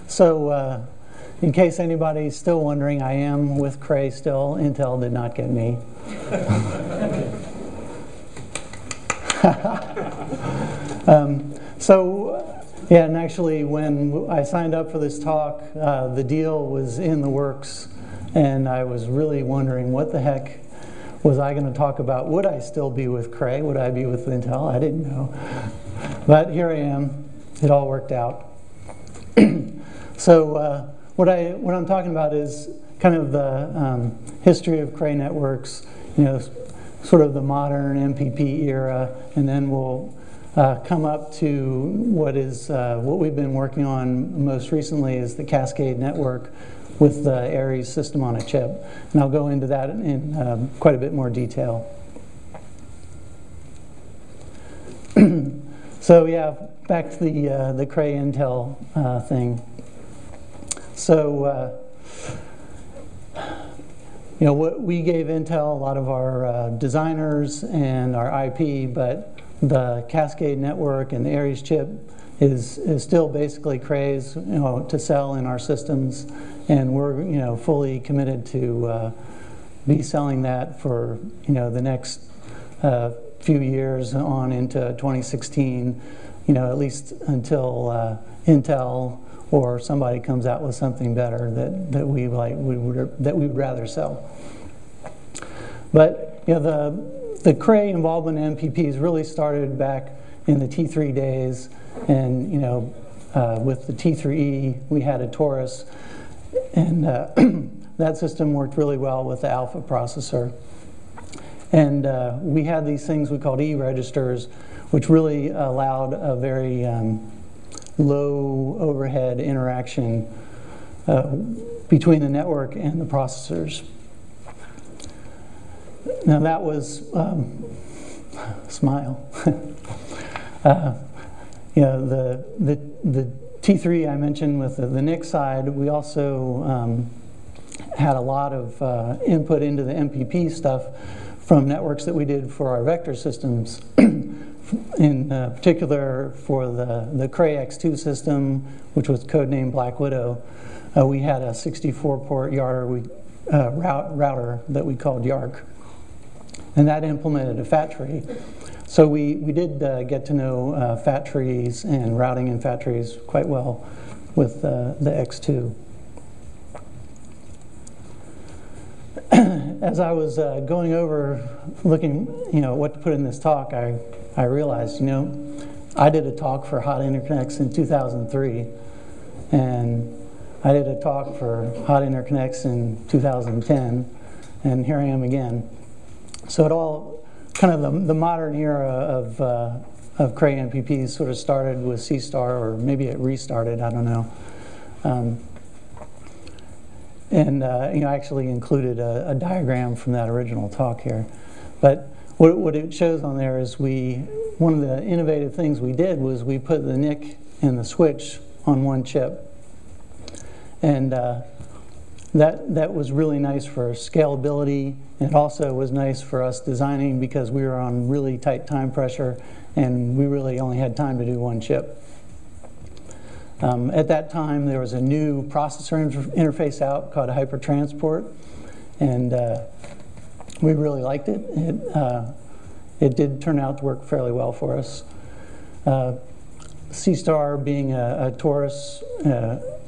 So, in case anybody's still wondering, I am with Cray still. Intel did not get me. Yeah, and actually when I signed up for this talk, the deal was in the works, and I was really wondering what the heck was I going to talk about. Would I still be with Cray? Would I be with Intel? I didn't know. But here I am. It all worked out. So what I'm talking about is kind of the history of Cray networks, sort of the modern MPP era, and then we'll come up to what we've been working on most recently is the Cascade network with the Aries system on a chip. And I'll go into that in quite a bit more detail. So yeah, back to the Cray Intel thing. So we gave Intel a lot of our designers and our IP, but the Cascade network and the Aries chip is still basically Cray's, to sell in our systems, and we're fully committed to be selling that for the next few years on into 2016, at least until Intel or somebody comes out with something better that we would rather sell. But the Cray involvement in MPPs really started back in the T3 days, and with the T3E we had a torus, and that system worked really well with the alpha processor. And we had these things we called E registers, which really allowed a very low overhead interaction between the network and the processors. Now that was smile. The T3 I mentioned with the NIC side, we also had a lot of input into the MPP stuff from networks that we did for our vector systems. In particular for the Cray X2 system, which was codenamed Black Widow, we had a 64-port router that we called YARC, and that implemented a fat tree. So we did get to know fat trees and routing in fat trees quite well with the X2. As I was going over, looking, what to put in this talk, I realized, I did a talk for hot interconnects in 2003, and I did a talk for hot interconnects in 2010, and here I am again. So it all, kind of the modern era of Cray MPPs sort of started with Seastar, or maybe it restarted, I don't know. I actually included a diagram from that original talk here. But what it shows on there is one of the innovative things we did was we put the NIC and the switch on one chip. And that was really nice for scalability. It also was nice for us designing because we were on really tight time pressure and we really only had time to do one chip. At that time, there was a new processor interface out called HyperTransport, and we really liked it. It did turn out to work fairly well for us. Seastar being a torus,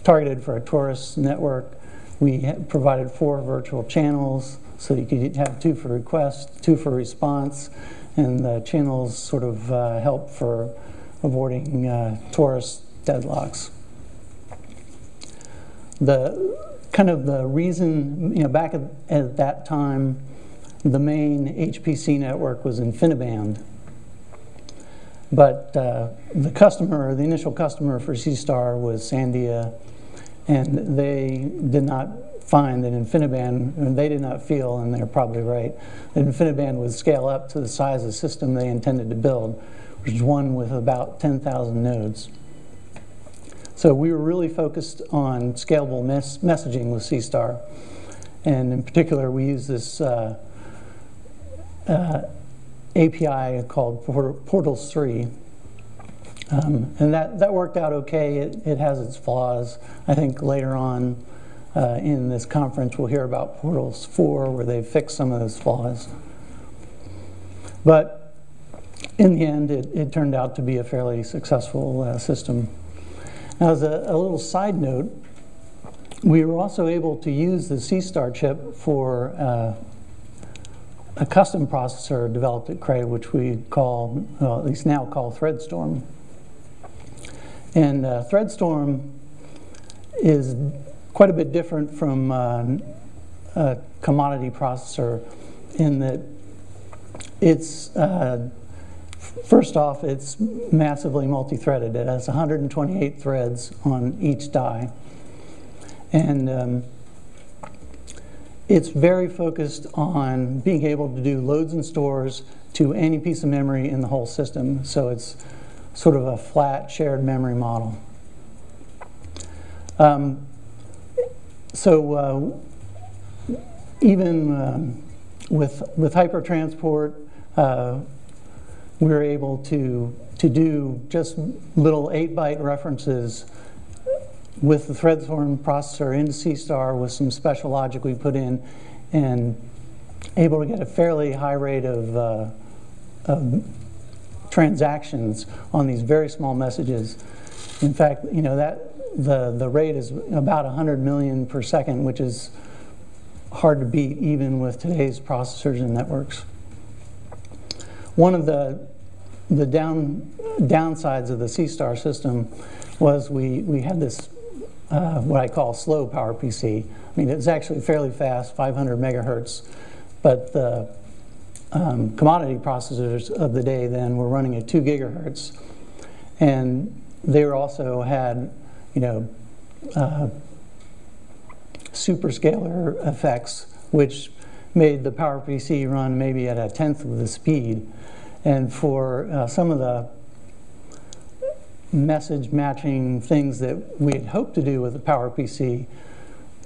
targeted for a torus network, we provided 4 virtual channels, so you could have 2 for request, 2 for response, and the channels sort of help for avoiding torus deadlocks. The reason, back at that time, the main HPC network was InfiniBand. But the initial customer for Seastar was Sandia, and they did not find that InfiniBand, and they did not feel, and they're probably right, that InfiniBand would scale up to the size of the system they intended to build, which is one with about 10,000 nodes. So we were really focused on scalable messaging with Seastar. And in particular, we use this API called Portals 3. And that worked out okay. It has its flaws. I think later on in this conference we'll hear about Portals 4 where they've fixed some of those flaws. But in the end, it turned out to be a fairly successful system. Now, as a little side note, we were also able to use the Seastar chip for a custom processor developed at Cray, which we call, well, at least now call ThreadStorm. And ThreadStorm is quite a bit different from a commodity processor in that it's, first off, it's massively multi-threaded. It has 128 threads on each die. And it's very focused on being able to do loads and stores to any piece of memory in the whole system. So it's sort of a flat shared memory model. Even with hypertransport, we were able to do just little 8-byte references with the ThreadStorm processor into Seastar with some special logic we put in, and able to get a fairly high rate of transactions on these very small messages. In fact, you know, that the rate is about 100 million per second, which is hard to beat even with today's processors and networks. One of the downsides of the Seastar system was we had this what I call slow PowerPC. I mean, it's actually fairly fast, 500 megahertz, but the commodity processors of the day then were running at 2 gigahertz, and they were also had, you know, superscalar effects, which made the PowerPC run maybe at 1/10 of the speed. And for some of the message matching things that we had hoped to do with the PowerPC,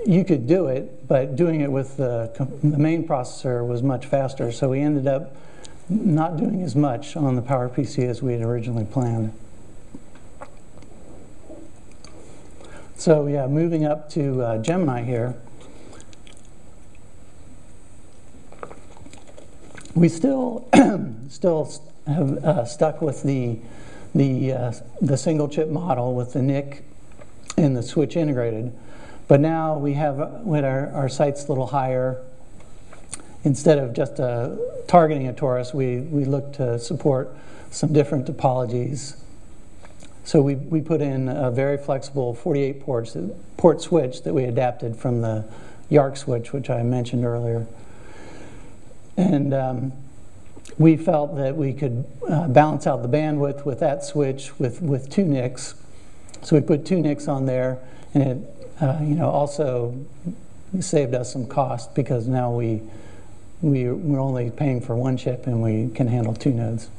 you could do it, but doing it with the main processor was much faster. So we ended up not doing as much on the PowerPC as we had originally planned. So yeah, moving up to Gemini here. We still have stuck with the single chip model with the NIC and the switch integrated, but now we have with our sights a little higher. Instead of just targeting a torus, we look to support some different topologies. So we put in a very flexible 48 port switch that we adapted from the YARC switch, which I mentioned earlier. And we felt that we could balance out the bandwidth with that switch with 2 NICs. So we put 2 NICs on there, and it you know, also saved us some cost because now we're only paying for 1 chip and we can handle 2 nodes.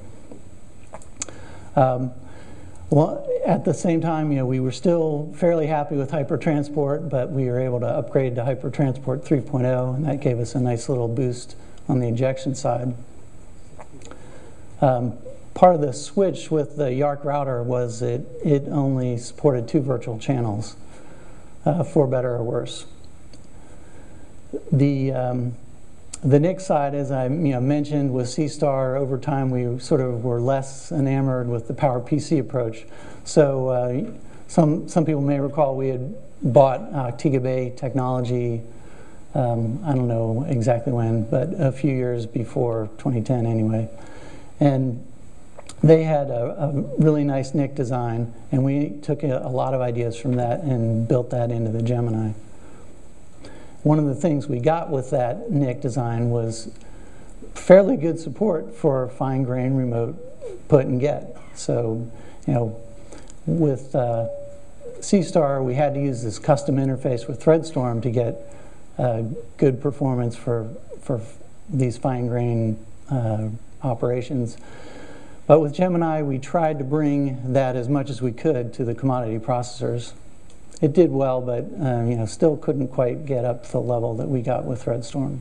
Well, at the same time, you know, we were still fairly happy with hypertransport, but we were able to upgrade to hypertransport 3.0, and that gave us a nice little boost on the injection side. Part of the switch with the YARC router was it only supported 2 virtual channels, for better or worse. The NIC side, as I mentioned with Seastar, over time we sort of were less enamored with the PowerPC approach. So some people may recall we had bought Gigabay technology, I don't know exactly when, but a few years before 2010 anyway. And they had a really nice NIC design, and we took a lot of ideas from that and built that into the Gemini. One of the things we got with that NIC design was fairly good support for fine-grained remote put and get. So, you know, with Seastar, we had to use this custom interface with ThreadStorm to get good performance for these fine-grained operations. But with Gemini, we tried to bring that as much as we could to the commodity processors. It did well, but you know, still couldn't quite get up to the level that we got with ThreadStorm.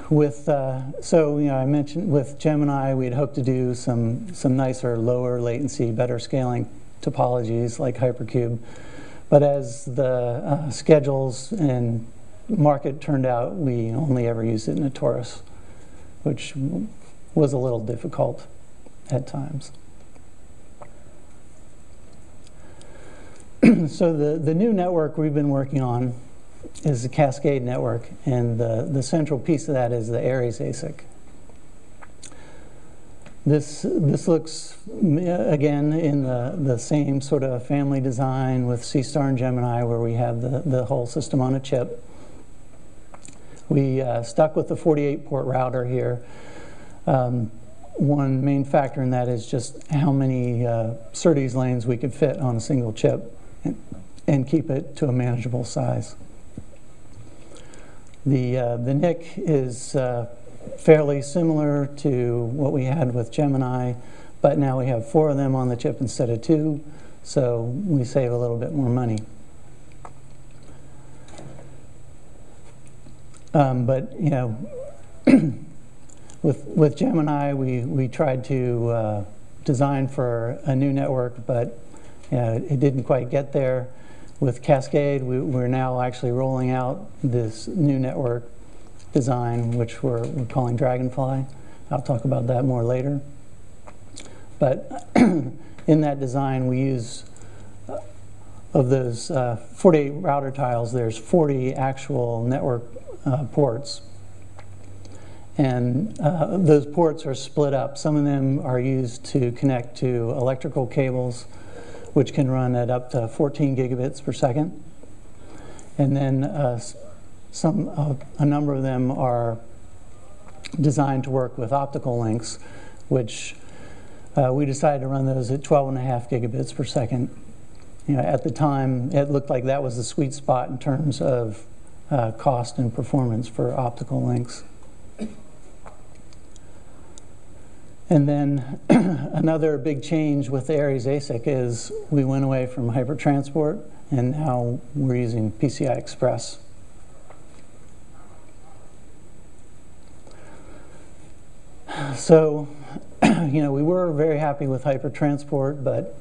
So I mentioned with Gemini we'd hoped to do some nicer, lower latency, better scaling topologies like Hypercube, but as the schedules and market turned out, we only ever used it in a torus, which was a little difficult at times. So the new network we've been working on is the Cascade network, and the central piece of that is the Aries ASIC. This looks, again, in the same sort of family design with Seastar and Gemini, where we have the whole system on a chip. We stuck with the 48-port router here. One main factor in that is just how many SerDes lanes we could fit on a single chip and keep it to a manageable size. The NIC is fairly similar to what we had with Gemini, but now we have 4 of them on the chip instead of 2, so we save a little bit more money. But with Gemini, we tried to design for a new network, but it didn't quite get there. With Cascade, we're now actually rolling out this new network design, which we're calling Dragonfly. I'll talk about that more later. But in that design, we use, of those 48 router tiles, there's 40 actual network ports. And those ports are split up. Some of them are used to connect to electrical cables, which can run at up to 14 gigabits per second. And then a number of them are designed to work with optical links, which we decided to run those at 12.5 gigabits per second. At the time, it looked like that was the sweet spot in terms of cost and performance for optical links. And then another big change with the Aries ASIC is we went away from hypertransport, and now we're using PCI Express. So, we were very happy with hypertransport, but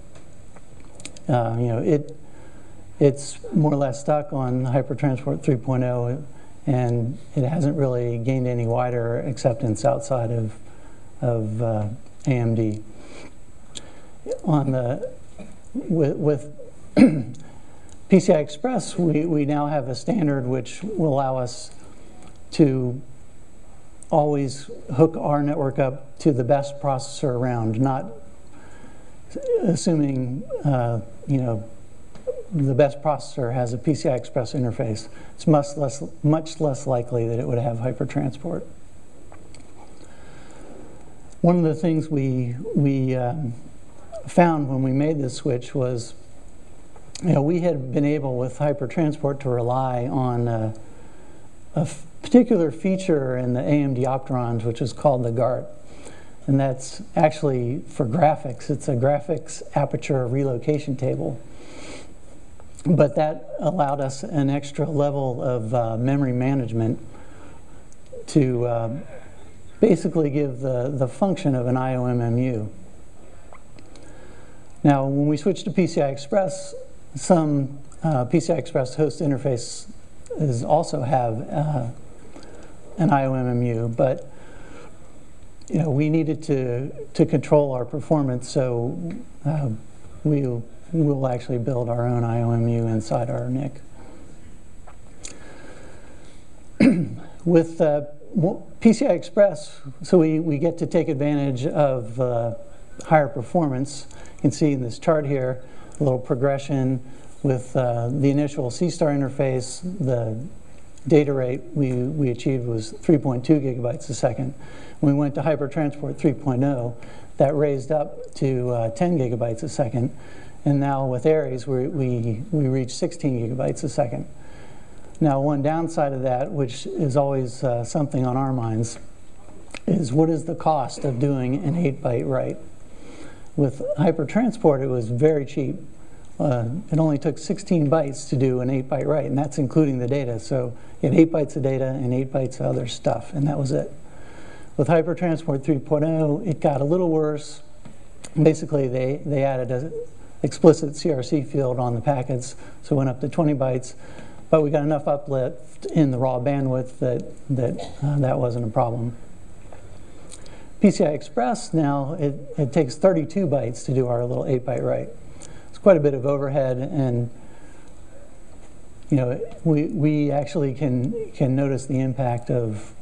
it's more or less stuck on hypertransport 3.0, and it hasn't really gained any wider acceptance outside of AMD. With PCI Express, we now have a standard which will allow us to always hook our network up to the best processor around, not assuming the best processor has a PCI Express interface. It's much less likely that it would have hypertransport. One of the things we found when we made this switch was, we had been able with hypertransport to rely on a particular feature in the AMD Opterons, which is called the GART. And that's actually for graphics. It's a graphics aperture relocation table. But that allowed us an extra level of memory management to basically give the function of an IOMMU. Now, when we switch to PCI Express, some PCI Express host interfaces also have an IOMMU, but we needed to control our performance, so we'll actually build our own IOMMU inside our NIC. With PCI Express, so we get to take advantage of higher performance. You can see in this chart here a little progression with the initial Seastar interface. The data rate we achieved was 3.2 gigabytes a second. When we went to hypertransport 3.0, that raised up to 10 gigabytes a second. And now with Aries, we reach 16 gigabytes a second. Now, one downside of that, which is always something on our minds, is what is the cost of doing an 8-byte write? With hypertransport, it was very cheap. it only took 16 bytes to do an 8-byte write, and that's including the data. So you had 8 bytes of data and 8 bytes of other stuff, and that was it. With Hypertransport 3.0, it got a little worse. Basically, they added an explicit CRC field on the packets, so it went up to 20 bytes, but we got enough uplift in the raw bandwidth that wasn't a problem. PCI Express now, it takes 32 bytes to do our little 8-byte write. It's quite a bit of overhead, and we actually can notice the impact of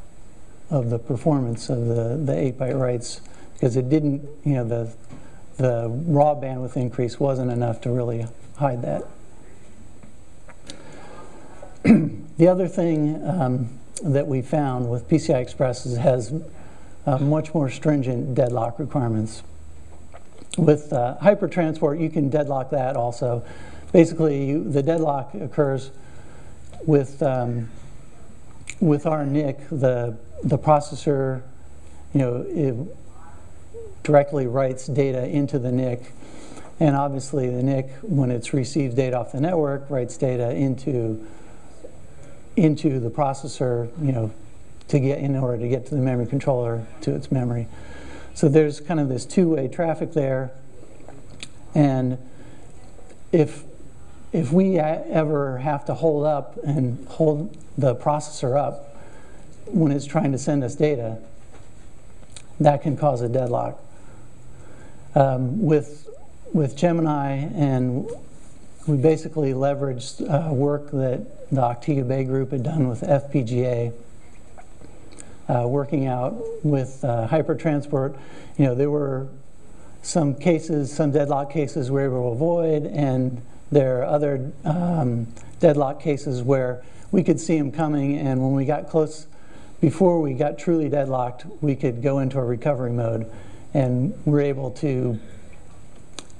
the performance of the 8-byte writes, because it didn't, the raw bandwidth increase wasn't enough to really hide that. The other thing that we found with PCI Express is it has much more stringent deadlock requirements. With Hypertransport, you can deadlock that also. Basically, the deadlock occurs with our NIC. The processor, it directly writes data into the NIC, and obviously the NIC, when it's receives data off the network, writes data into the processor, in order to get to the memory controller to its memory. So there's kind of this two-way traffic there, and if we ever have to hold the processor up when it's trying to send us data, that can cause a deadlock. With Gemini, and we basically leveraged work that the Optical Bay group had done with FPGA, working out with Hypertransport. There were some cases, some deadlock cases we were able to avoid, and there are other deadlock cases where we could see them coming, and when we got close, before we got truly deadlocked, we could go into a recovery mode, and we're able to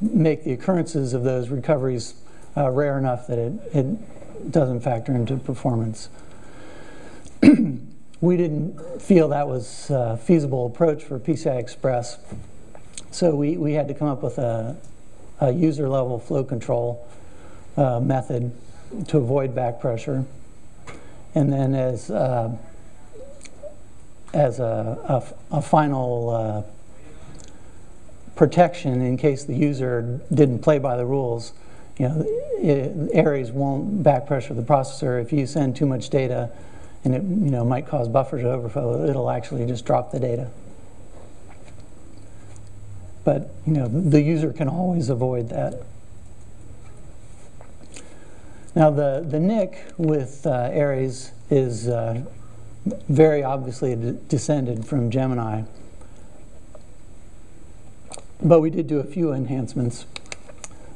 make the occurrences of those recoveries rare enough that it doesn't factor into performance. We didn't feel that was a feasible approach for PCI Express, so we had to come up with a user-level flow control method to avoid back pressure. And then as a final protection in case the user didn't play by the rules, Aries won't back pressure the processor. If you send too much data, and it might cause buffers to overflow, it'll actually just drop the data. But the user can always avoid that. Now the NIC with Aries is very obviously descended from Gemini, but we did do a few enhancements.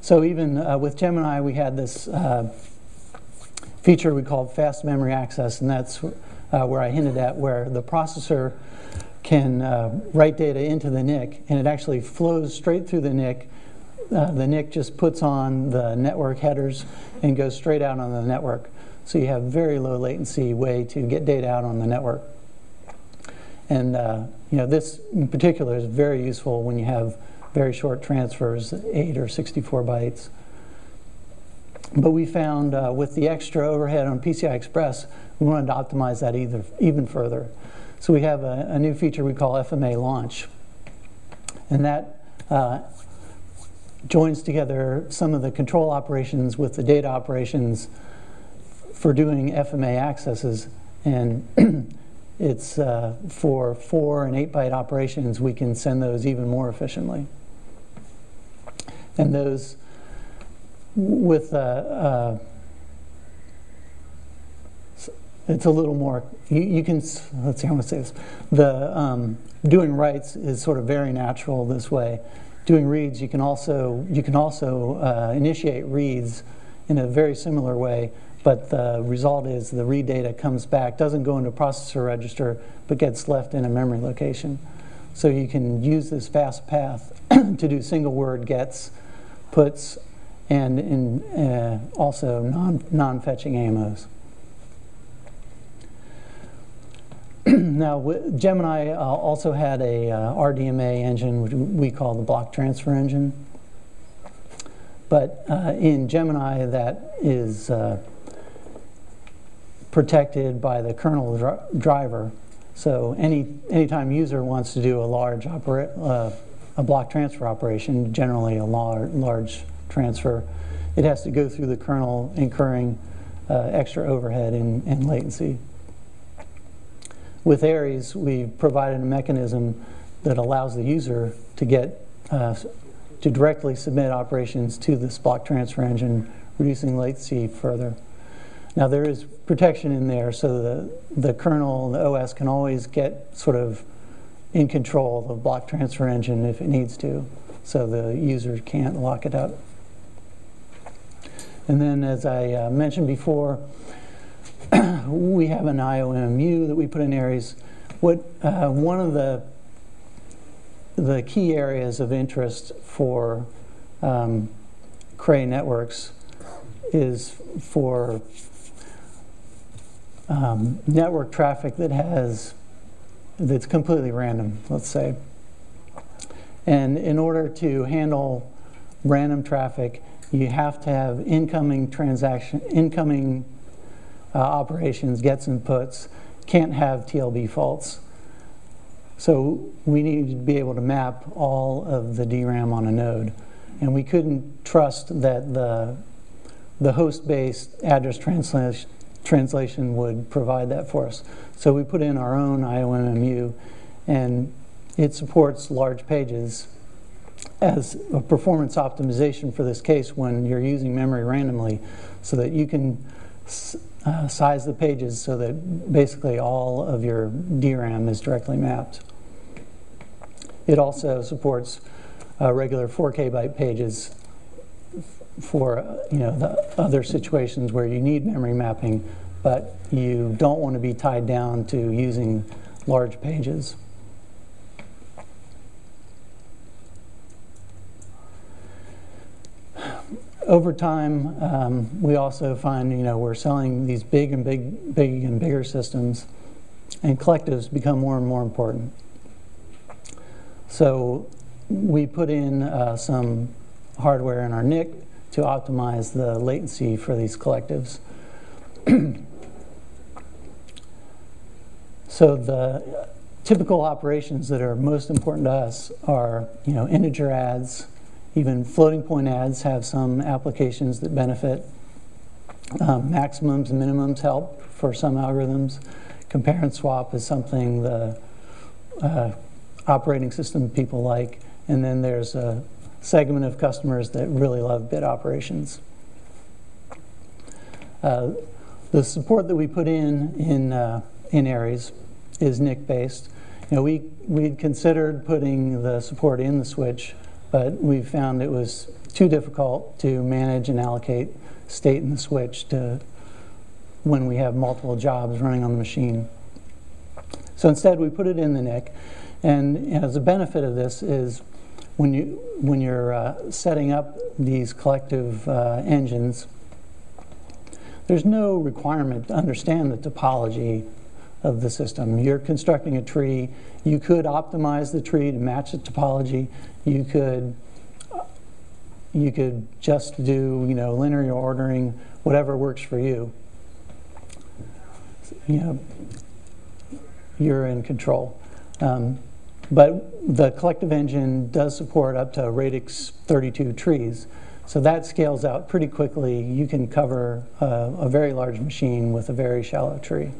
So even with Gemini, we had this feature we called fast memory access, and that's where I hinted at, where the processor can write data into the NIC, and it actually flows straight through the NIC. The NIC just puts on the network headers and goes straight out on the network. So you have very low latency way to get data out on the network. And this in particular is very useful when you have very short transfers, 8 or 64 bytes. But we found with the extra overhead on PCI Express, we wanted to optimize that even further. So we have a new feature we call FMA launch. And that joins together some of the control operations with the data operations for doing FMA accesses. And it's for 4 and 8-byte operations, we can send those even more efficiently. And those with it's a little more, you can, let's see how I'm going to say this. The doing writes is sort of very natural this way. Doing reads, you can also initiate reads in a very similar way, but the result is the read data comes back, doesn't go into a processor register, but gets left in a memory location. So you can use this fast path to do single word gets, puts, and also non-fetching AMOs. Now, Gemini also had a RDMA engine, which we call the block transfer engine. But in Gemini, that is protected by the kernel driver. So anytime user wants to do a large a block transfer operation, generally a large transfer, it has to go through the kernel, incurring extra overhead and latency. With Aries, we provided a mechanism that allows the user to get to directly submit operations to this block transfer engine, reducing latency further. Now there is protection in there, so the kernel, the OS can always get sort of in control of the block transfer engine if it needs to, so the user can't lock it up. And then, as I mentioned before, we have an IOMMU that we put in Aries. One of the key areas of interest for Cray networks is for network traffic that's completely random, let's say. And in order to handle random traffic, you have to have incoming operations, gets and puts, can't have TLB faults. So we need to be able to map all of the DRAM on a node. And we couldn't trust that the host-based address translation would provide that for us. So we put in our own IOMMU, and it supports large pages as a performance optimization for this case when you're using memory randomly, so that you can size the pages so that basically all of your DRAM is directly mapped. It also supports regular 4K byte pages for the other situations where you need memory mapping, but you don't want to be tied down to using large pages. Over time, we also find we're selling these big and bigger systems, and collectives become more and more important. So we put in some hardware in our NIC to optimize the latency for these collectives. So the typical operations that are most important to us are integer adds. Even floating point adds have some applications that benefit. Maximums and minimums help for some algorithms. Compare and swap is something the operating system people like. And then there's a segment of customers that really love bit operations. The support that we put in Aries is NIC-based. We'd considered putting the support in the switch, but we found it was too difficult to manage and allocate state in the switch when we have multiple jobs running on the machine. So instead, we put it in the NIC. And as a benefit of this is when you're setting up these collective engines, there's no requirement to understand the topology of the system. You're constructing a tree. You could optimize the tree to match the topology. You could just do linear ordering, whatever works for you. You're in control. But the collective engine does support up to radix 32 trees. So that scales out pretty quickly. You can cover a very large machine with a very shallow tree.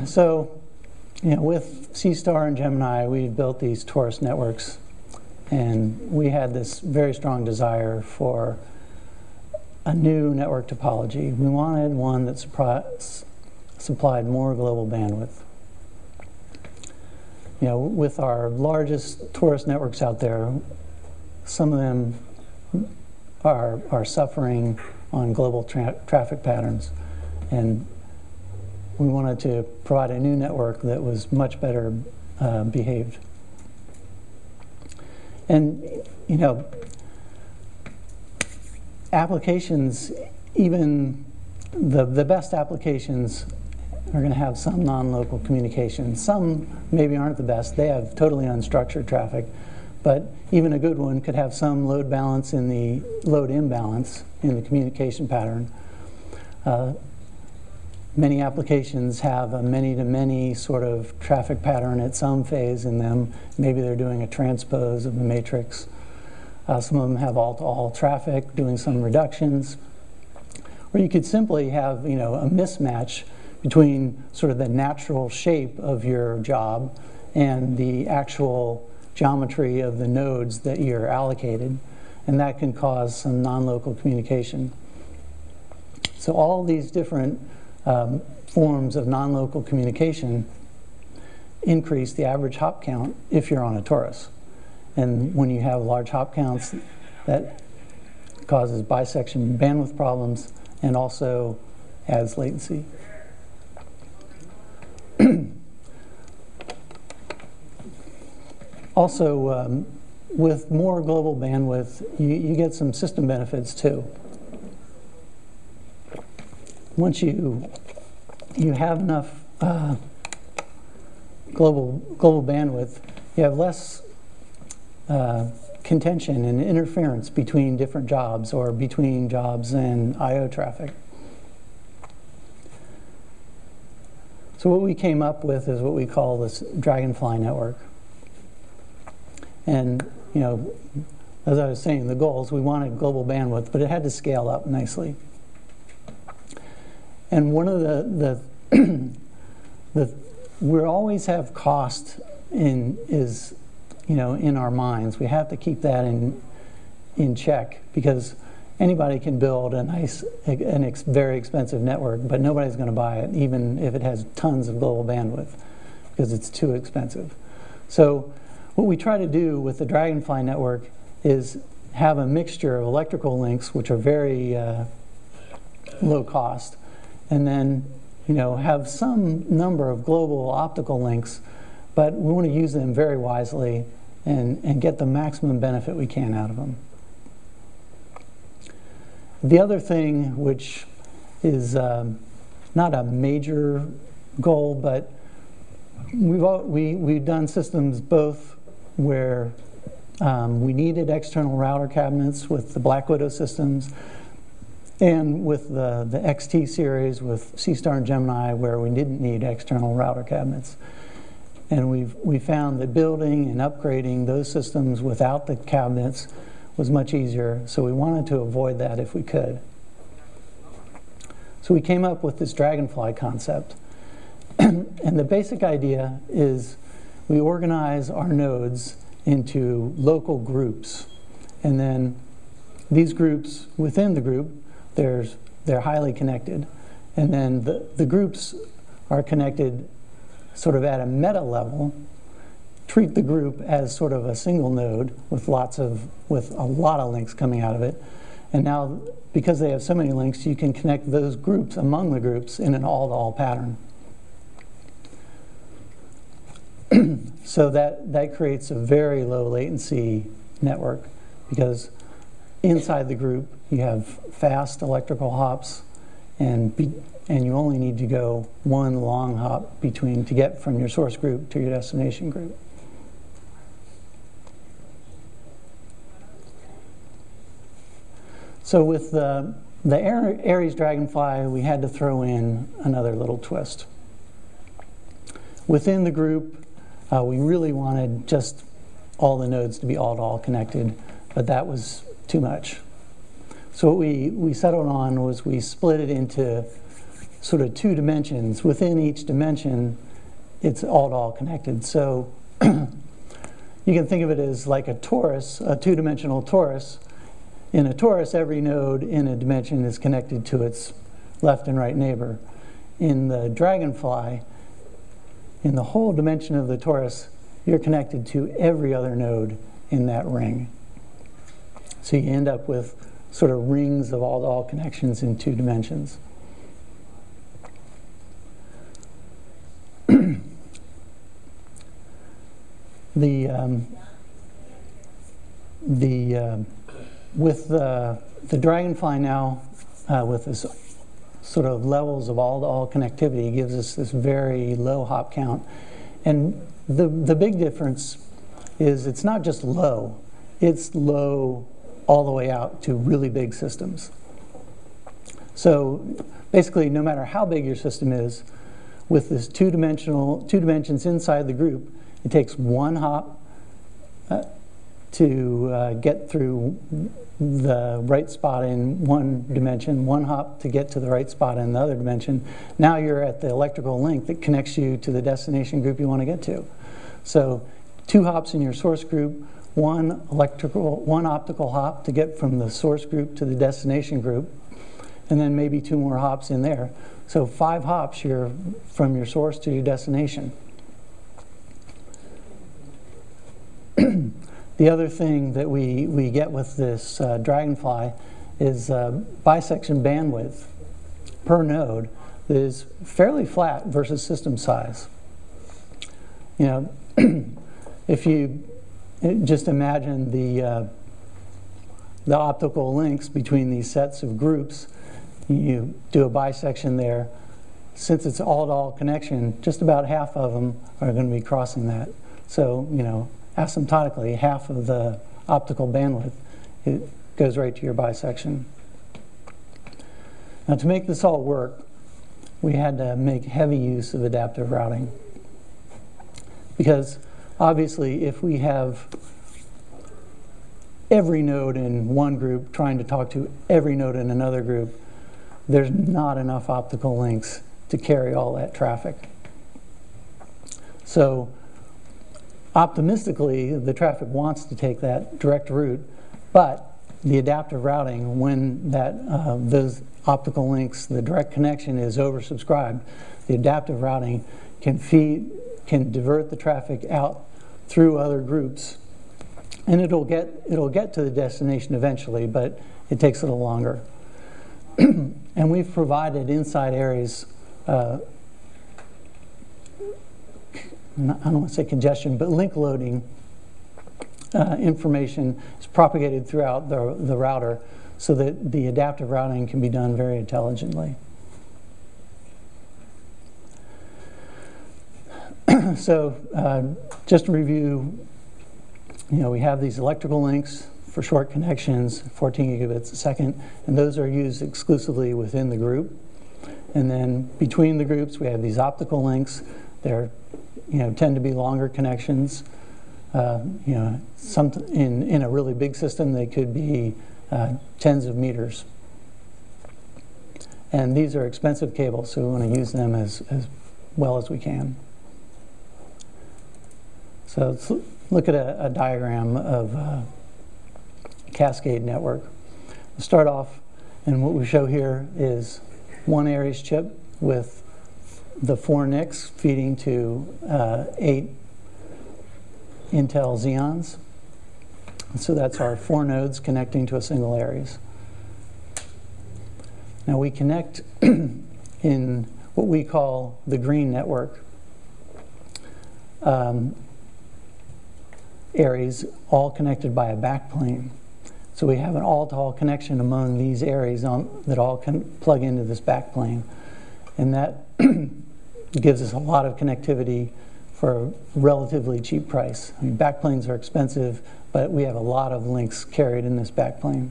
So, with Seastar and Gemini, we built these torus networks, and we had this very strong desire for a new network topology. We wanted one that supplied more global bandwidth. With our largest torus networks out there, some of them are suffering on global traffic patterns, and we wanted to provide a new network that was much better behaved. And applications, even the best applications, are going to have some non-local communication. Some maybe aren't the best. They have totally unstructured traffic. But even a good one could have some load balance in the load imbalance in the communication pattern. Many applications have a many-to-many sort of traffic pattern at some phase in them. Maybe they're doing a transpose of the matrix. Some of them have all-to-all traffic, doing some reductions. Or you could simply have, you know, a mismatch between sort of the natural shape of your job and the actual geometry of the nodes that you're allocated, and that can cause some non-local communication. So all these different forms of non-local communication increase the average hop count if you're on a torus. And when you have large hop counts, that causes bisection bandwidth problems and also adds latency. Also, with more global bandwidth, you get some system benefits too. Once you have enough global bandwidth, you have less contention and interference between different jobs or between jobs and I/O traffic. So what we came up with is what we call this Dragonfly network. And, you know, as I was saying, the goals, we wanted global bandwidth, but it had to scale up nicely. And one of we always have cost in our minds. We have to keep that in check, because anybody can build a nice, very expensive network, but nobody's going to buy it, even if it has tons of global bandwidth, because it's too expensive. So what we try to do with the Dragonfly network is have a mixture of electrical links, which are very low cost, and then, you know, have some number of global optical links, but we want to use them very wisely and get the maximum benefit we can out of them. The other thing, which is not a major goal, but we've done systems both where we needed external router cabinets with the Black Widow systems, and with the XT series with Seastar and Gemini, where we didn't need external router cabinets. And we found that building and upgrading those systems without the cabinets was much easier, so we wanted to avoid that if we could. So we came up with this Dragonfly concept. And the basic idea is we organize our nodes into local groups. And then these groups, within the group, they're highly connected. And then the groups are connected sort of at a meta level. Treat the group as sort of a single node with a lot of links coming out of it. And now, because they have so many links, you can connect those groups among the groups in an all-to-all pattern. So that creates a very low latency network, because inside the group you have fast electrical hops, and you only need to go one long hop to get from your source group to your destination group. So with the Aries Dragonfly, we had to throw in another little twist. Within the group, we really wanted just all the nodes to be all-to-all connected, but that was too much. So what we settled on was we split it into sort of 2 dimensions. Within each dimension, it's all-to-all connected. So you can think of it as like a torus, a 2-dimensional torus. In a torus, every node in a dimension is connected to its left and right neighbor. In the Dragonfly, in the whole dimension of the torus, you're connected to every other node in that ring. So you end up with sort of rings of all-to-all connections in 2 dimensions. With the Dragonfly now, with this sort of levels of all-to-all connectivity gives us this very low hop count. And the big difference is it's not just low, it's low all the way out to really big systems. So basically, no matter how big your system is, with this two dimensions inside the group, it takes one hop to get through the right spot in one dimension, one hop to get to the right spot in the other dimension. Now you're at the electrical link that connects you to the destination group you want to get to. So 2 hops in your source group, one optical hop to get from the source group to the destination group, and then maybe 2 more hops in there. So 5 hops from your source to your destination. The other thing that we get with this Dragonfly is bisection bandwidth per node that is fairly flat versus system size. You know, if you just imagine the optical links between these sets of groups, you do a bisection there. Since it's all-to-all connection, just about half of them are going to be crossing that. So, you know, asymptotically, half of the optical bandwidth, it goes right to your bisection. Now, to make this all work, we had to make heavy use of adaptive routing. Because obviously, if we have every node in one group trying to talk to every node in another group, there's not enough optical links to carry all that traffic. So optimistically, the traffic wants to take that direct route, but the adaptive routing, when those optical links, the direct connection is oversubscribed, the adaptive routing can divert the traffic out through other groups, and it'll get to the destination eventually, but it takes a little longer. And we've provided inside Aries, I don't want to say congestion, but link loading information is propagated throughout the router so that the adaptive routing can be done very intelligently. So just to review, you know, we have these electrical links for short connections, 14 gigabits a second, and those are used exclusively within the group. And then between the groups, we have these optical links. They're, you know, tend to be longer connections. You know, in a really big system, they could be tens of meters. And these are expensive cables, so we want to use them as well as we can. So let's look at a diagram of Cascade network. We'll start off, and what we show here is one Aries chip with the 4 NICs feeding to 8 Intel Xeons. So that's our 4 nodes connecting to a single Aries. Now we connect in what we call the green network. Aries all connected by a backplane. So we have an all-to-all connection among these Aries that all can plug into this backplane. And that gives us a lot of connectivity for a relatively cheap price. I mean, backplanes are expensive, but we have a lot of links carried in this backplane.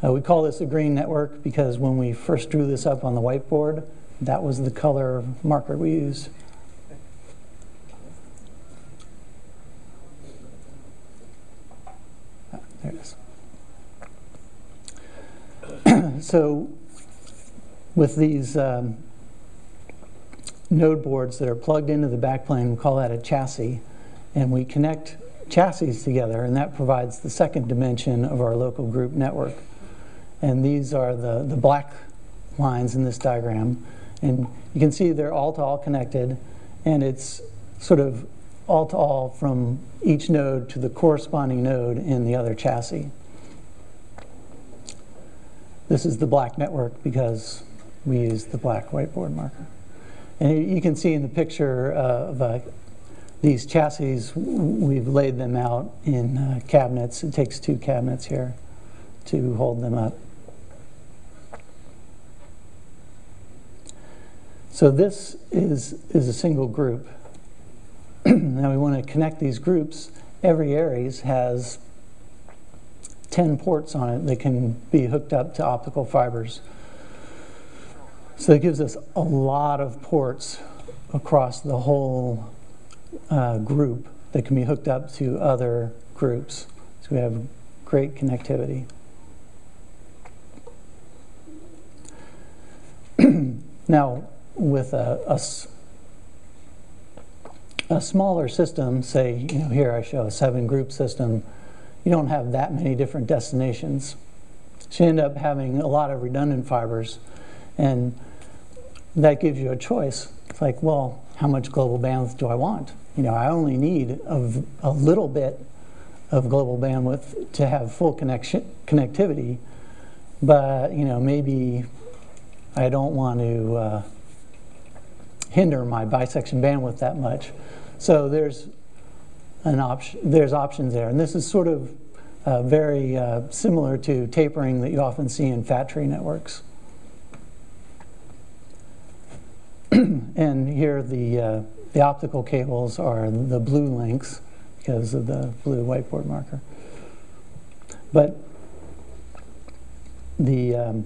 We call this a green network because when we first drew this up on the whiteboard, that was the color marker we used. There it is. So with these node boards that are plugged into the backplane, we call that a chassis. And we connect chassis together, and that provides the second dimension of our local group network. And these are the black lines in this diagram. And you can see they're all-to-all connected, and it's sort of all-to-all from each node to the corresponding node in the other chassis. This is the black network because we use the black whiteboard marker. And you can see in the picture of these chassis, we've laid them out in cabinets. It takes 2 cabinets here to hold them up. So this is a single group. Now we want to connect these groups. Every Aries has 10 ports on it that can be hooked up to optical fibers. So it gives us a lot of ports across the whole group that can be hooked up to other groups. So we have great connectivity. Now, with a smaller system, say, here I show a 7-group system, you don't have that many different destinations. So you end up having a lot of redundant fibers, and that gives you a choice. It's like, well, how much global bandwidth do I want? I only need a little bit of global bandwidth to have full connectivity, but maybe I don't want to hinder my bisection bandwidth that much. So there's options there, and this is sort of very similar to tapering that you often see in fat tree networks. And here the optical cables are the blue links because of the blue whiteboard marker. But the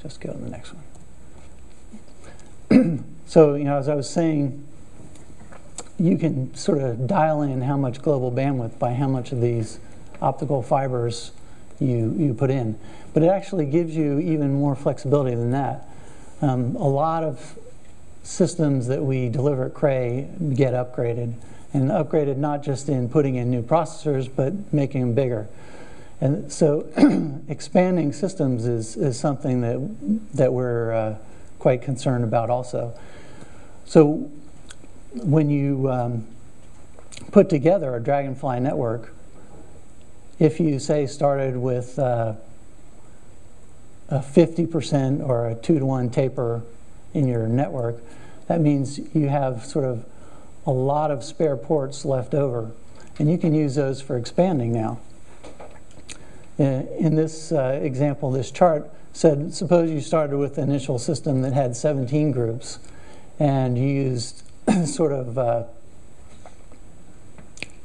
just go to the next one. So as I was saying, you can sort of dial in how much global bandwidth by how much of these optical fibers you put in. But it actually gives you even more flexibility than that. A lot of systems that we deliver at Cray get upgraded, and upgraded not just in putting in new processors, but making them bigger. And so expanding systems is something that we're quite concerned about also. So when you put together a Dragonfly network, if you, say, started with a 50% or a 2-to-1 taper in your network, that means you have sort of a lot of spare ports left over, and you can use those for expanding now. In this example, this chart said, suppose you started with an initial system that had 17 groups, and you used sort of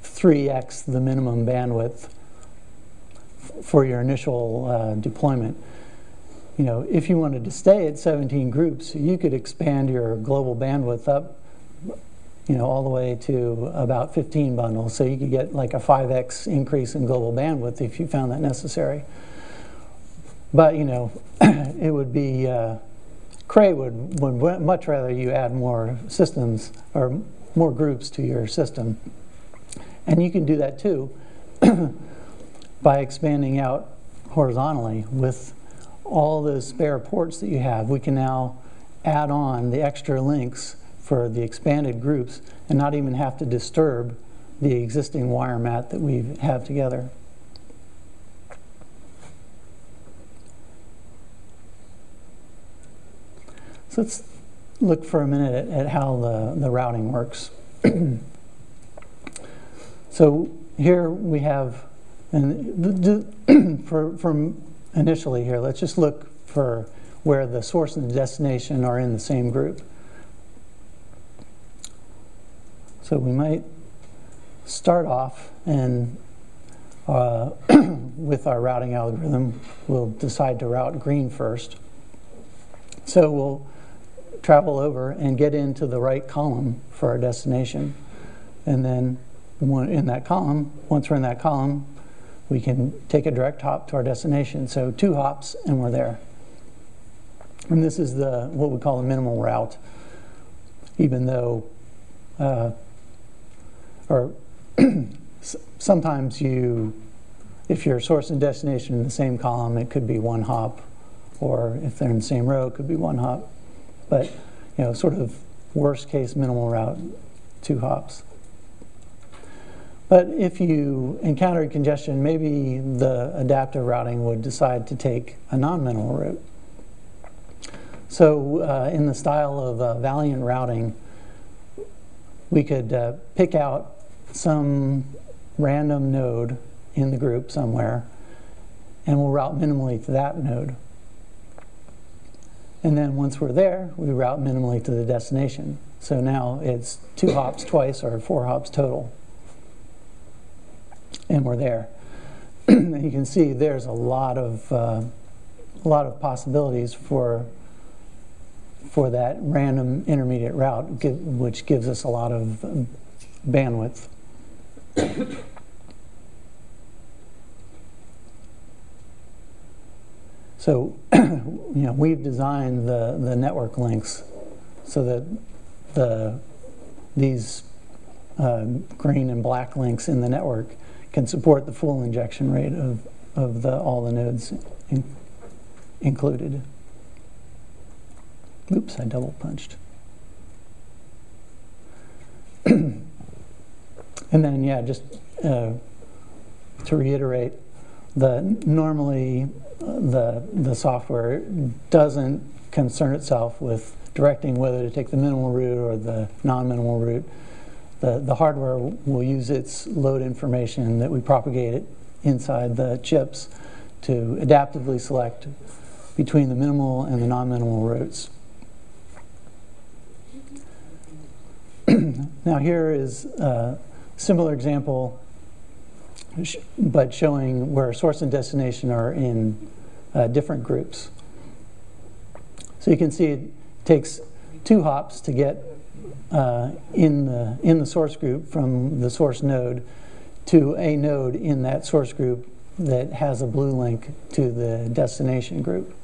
3x the minimum bandwidth for your initial deployment. If you wanted to stay at 17 groups, you could expand your global bandwidth up, all the way to about 15 bundles. So you could get like a 5x increase in global bandwidth if you found that necessary. But, it would be, Cray would much rather you add more systems or more groups to your system. And you can do that too by expanding out horizontally with all those spare ports that you have. We can now add on the extra links for the expanded groups and not even have to disturb the existing wire mat that we have together. So let's look for a minute at how the routing works. So here we have, and from initially here, let's just look for where the source and the destination are in the same group. So we might start off and with our routing algorithm, we'll decide to route green first. So we'll travel over and get into the right column for our destination. And then in that column, once we're in that column, we can take a direct hop to our destination. So 2 hops and we're there. And this is what we call a minimal route, even though, or sometimes if your source and destination in the same column, it could be 1 hop, or if they're in the same row, it could be 1 hop. But, sort of worst case minimal route, 2 hops. But if you encountered congestion, maybe the adaptive routing would decide to take a non-minimal route. So in the style of Valiant routing, we could pick out some random node in the group somewhere, and we'll route minimally to that node. And then once we're there, we route minimally to the destination. So now it's 2 hops twice or 4 hops total. And we're there. And you can see there's a lot of possibilities for that random intermediate route, which gives us a lot of bandwidth. So, we've designed the network links so that these green and black links in the network can support the full injection rate of all the nodes included. Oops, I double punched. And then, yeah, just to reiterate, normally the software doesn't concern itself with directing whether to take the minimal route or the non-minimal route. The hardware will use its load information that we propagate it inside the chips to adaptively select between the minimal and the non-minimal routes. Now here is a similar example, but showing where source and destination are in different groups. So you can see it takes 2 hops to get in the source group from the source node to a node in that source group that has a blue link to the destination group.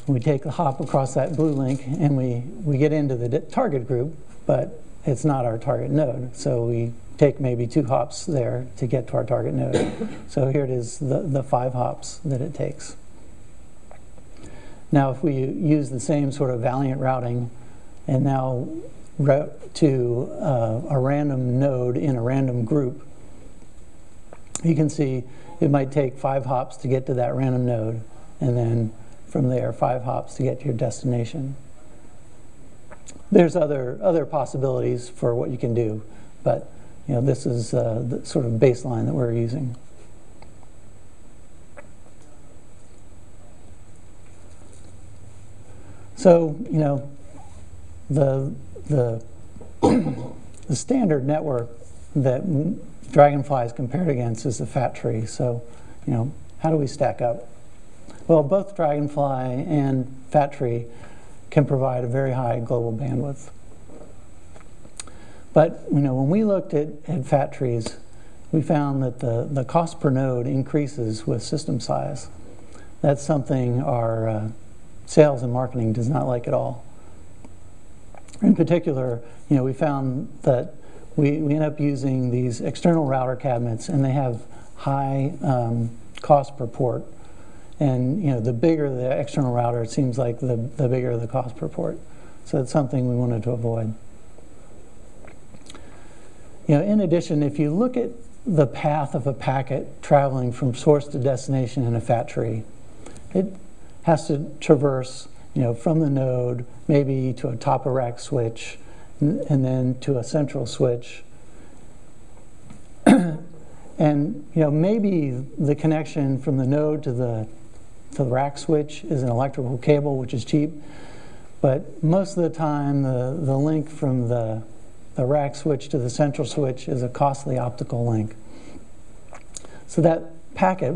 We take the hop across that blue link and we get into the target group, but it's not our target node. So we take maybe 2 hops there to get to our target node. So here it is, the 5 hops that it takes. Now if we use the same sort of Valiant routing and now route to a random node in a random group, you can see it might take 5 hops to get to that random node, and then from there 5 hops to get to your destination. There's other possibilities for what you can do, but this is the sort of baseline that we're using. So the standard network that Dragonfly is compared against is the fat tree. So how do we stack up? Well, both Dragonfly and fat tree can provide a very high global bandwidth. But when we looked at fat trees, we found that the cost per node increases with system size. That's something our sales and marketing does not like at all. In particular, we found that we end up using these external router cabinets, and they have high cost per port. And the bigger the external router, it seems like the bigger the cost per port. So it's something we wanted to avoid. In addition, if you look at the path of a packet traveling from source to destination in a fat tree, it has to traverse, from the node, maybe to a top-of-rack switch, and then to a central switch. And maybe the connection from the node to the rack switch is an electrical cable, which is cheap, but most of the time the link from the rack switch to the central switch is a costly optical link. So that packet,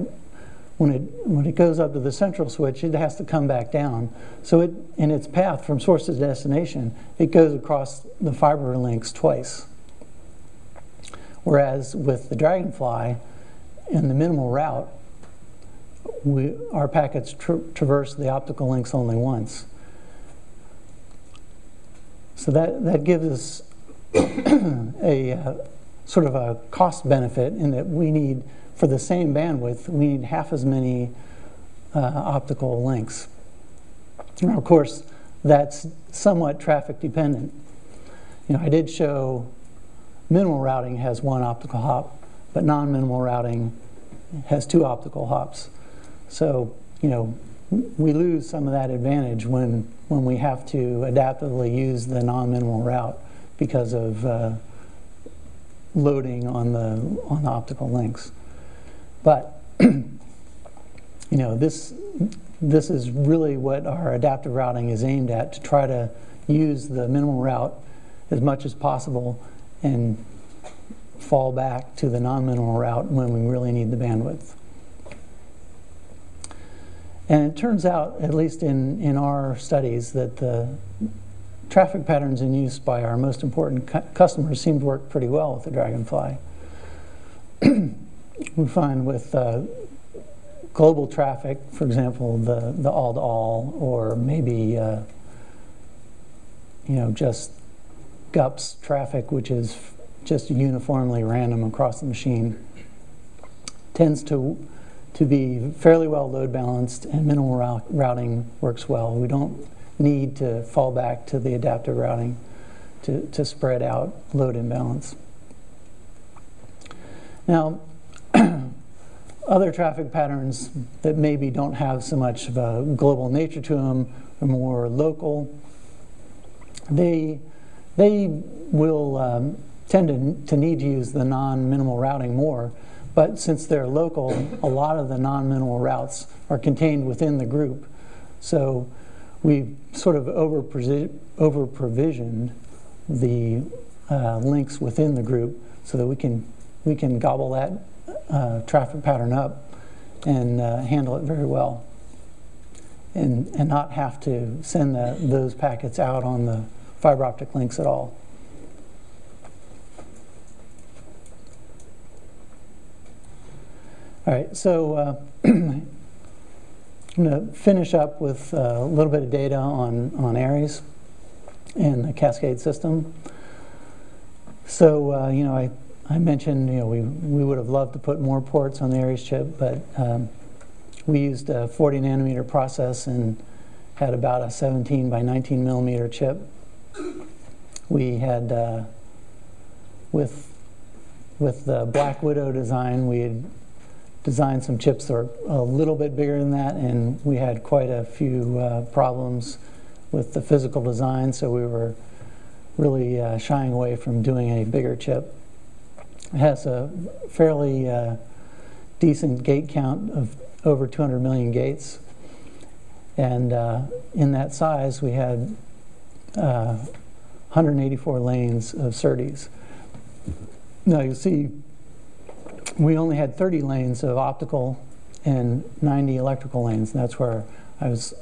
when it goes up to the central switch, it has to come back down. So in its path from source to destination, it goes across the fiber links twice. Whereas with the Dragonfly, in the minimal route, our packets traverse the optical links only once. So that gives us a sort of a cost benefit in that we need, for the same bandwidth, we need half as many optical links. Now, of course, that's somewhat traffic dependent. I did show minimal routing has 1 optical hop, but non-minimal routing has 2 optical hops. So, we lose some of that advantage when we have to adaptively use the non-minimal route because of loading on the optical links. But this is really what our adaptive routing is aimed at, to try to use the minimal route as much as possible and fall back to the non-minimal route when we really need the bandwidth. And it turns out, at least in our studies, that the traffic patterns in use by our most important customers seem to work pretty well with the Dragonfly. We find with global traffic, for example, the all-to-all, or maybe just GUPS traffic, which is just uniformly random across the machine, tends to be fairly well load balanced, and minimal routing works well. We don't need to fall back to the adaptive routing to spread out load imbalance. Now, other traffic patterns that maybe don't have so much of a global nature to them are more local. They will tend to need to use the non-minimal routing more, but since they're local, a lot of the non-minimal routes are contained within the group. So we've sort of over-provisioned the links within the group so that we can gobble that traffic pattern up and handle it very well, and not have to send those packets out on the fiber optic links at all. All right, so I'm going to finish up with a little bit of data on Aries and the Cascade system. So I mentioned we would have loved to put more ports on the Aries chip, but we used a 40 nanometer process and had about a 17 by 19 millimeter chip. We had with the Black Widow design, we had designed some chips that were a little bit bigger than that, and we had quite a few problems with the physical design, so we were really shying away from doing a bigger chip. It has a fairly decent gate count of over 200 million gates, and in that size we had 184 lanes of SerDes. Now you see we only had 30 lanes of optical and 90 electrical lanes, and that's where I was,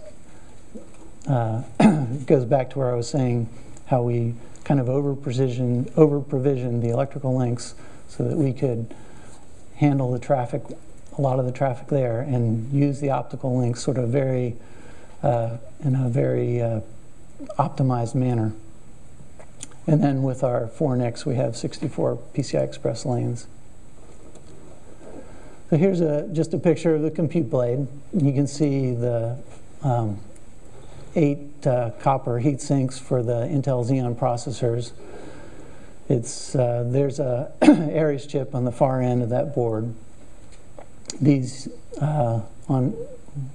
it goes back to where I was saying how we kind of over-provisioned the electrical links so that we could handle the traffic, a lot of the traffic there, and use the optical links sort of in a very optimized manner. And then with our 4 NICs, we have 64 PCI Express lanes. So here's just a picture of the compute blade. You can see the 8 copper heat sinks for the Intel Xeon processors. There's a Aries chip on the far end of that board. These, on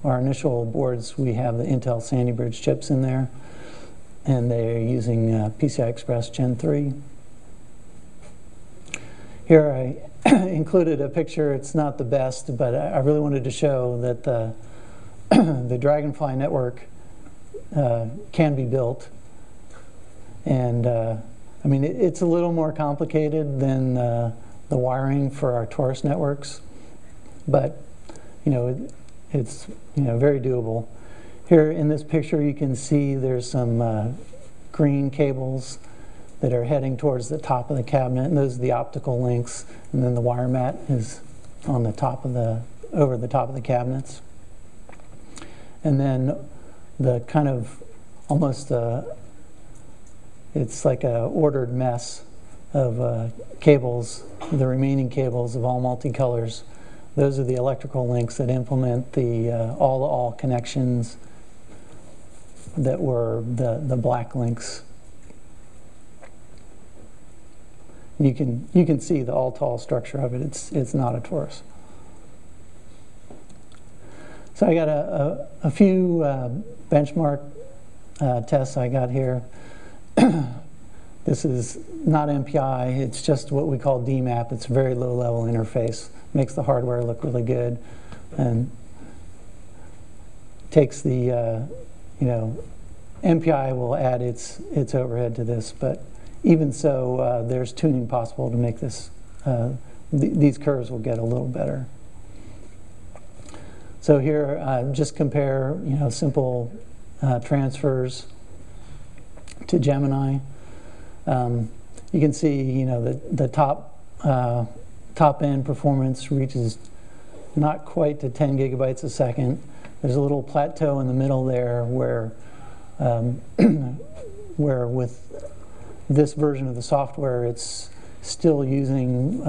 our initial boards, we have the Intel Sandy Bridge chips in there, and they're using PCI Express Gen 3. Here I included a picture. It's not the best, but I really wanted to show that the Dragonfly network can be built. And I mean, it's a little more complicated than the wiring for our torus networks, but it's very doable. Here in this picture, you can see there's some green cables that are heading towards the top of the cabinet, and those are the optical links, and then the wire mat is on the top of over the top of the cabinets. And then the kind of almost it's like a ordered mess of cables, the remaining cables of all multicolors. Those are the electrical links that implement the all-to-all connections that were the black links. You can see the all-to-all structure of it. It's not a torus. So I got a few benchmark tests I got here. This is not MPI. It's just what we call DMAP. It's a very low-level interface. Makes the hardware look really good. And takes the, MPI will add its overhead to this, but even so, there's tuning possible to make this, these curves will get a little better. So here, just compare, simple transfers to Gemini. You can see, the top end performance reaches not quite to 10 gigabytes a second. There's a little plateau in the middle there where where with this version of the software, it's still using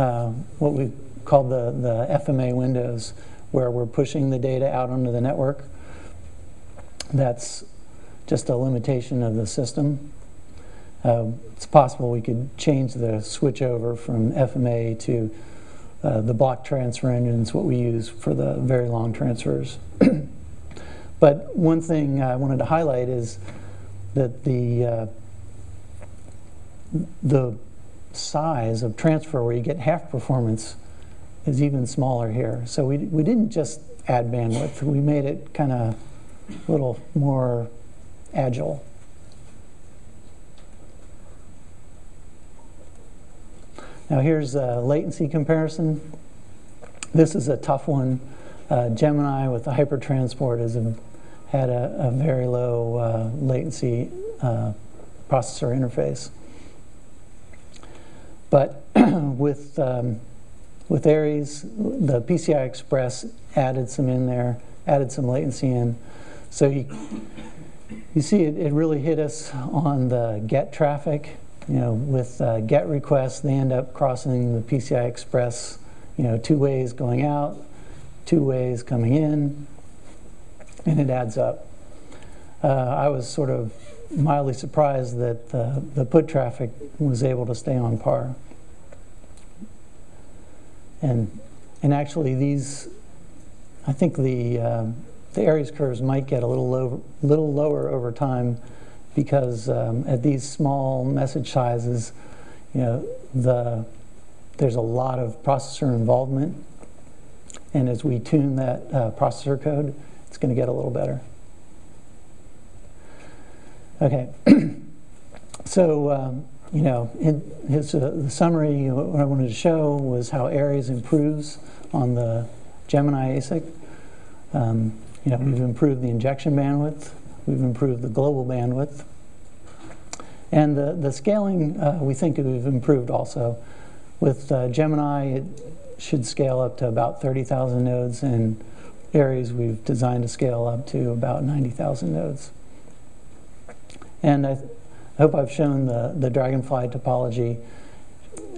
what we call the FMA windows, where we're pushing the data out onto the network. That's just a limitation of the system. It's possible we could change the switch over from FMA to the block transfer engines, what we use for the very long transfers. But one thing I wanted to highlight is that the size of transfer where you get half performance is even smaller here. So we didn't just add bandwidth, we made it kind of a little more agile. Now here's a latency comparison. This is a tough one. Gemini with the hypertransport had a very low latency processor interface. But with Aries, the PCI Express added some in there, added some latency in. So you see it really hit us on the get traffic. With get requests, they end up crossing the PCI Express, two ways going out, two ways coming in, and it adds up. I was sort of mildly surprised that the put traffic was able to stay on par. And actually these, I think the Aries curves might get a little lower over time, because at these small message sizes, there's a lot of processor involvement, and as we tune that processor code, it's going to get a little better. Okay, so the summary, what I wanted to show was how Aries improves on the Gemini ASIC. We've improved the injection bandwidth, we've improved the global bandwidth, and the scaling we think we've improved also. With Gemini, it should scale up to about 30,000 nodes, and Aries we've designed to scale up to about 90,000 nodes. And I hope I've shown the Dragonfly topology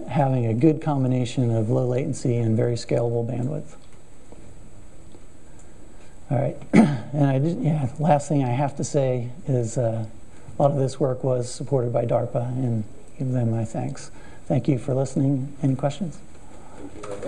having a good combination of low latency and very scalable bandwidth. All right, and last thing I have to say is a lot of this work was supported by DARPA, and give them my thanks. Thank you for listening. Any questions? Thank you very much.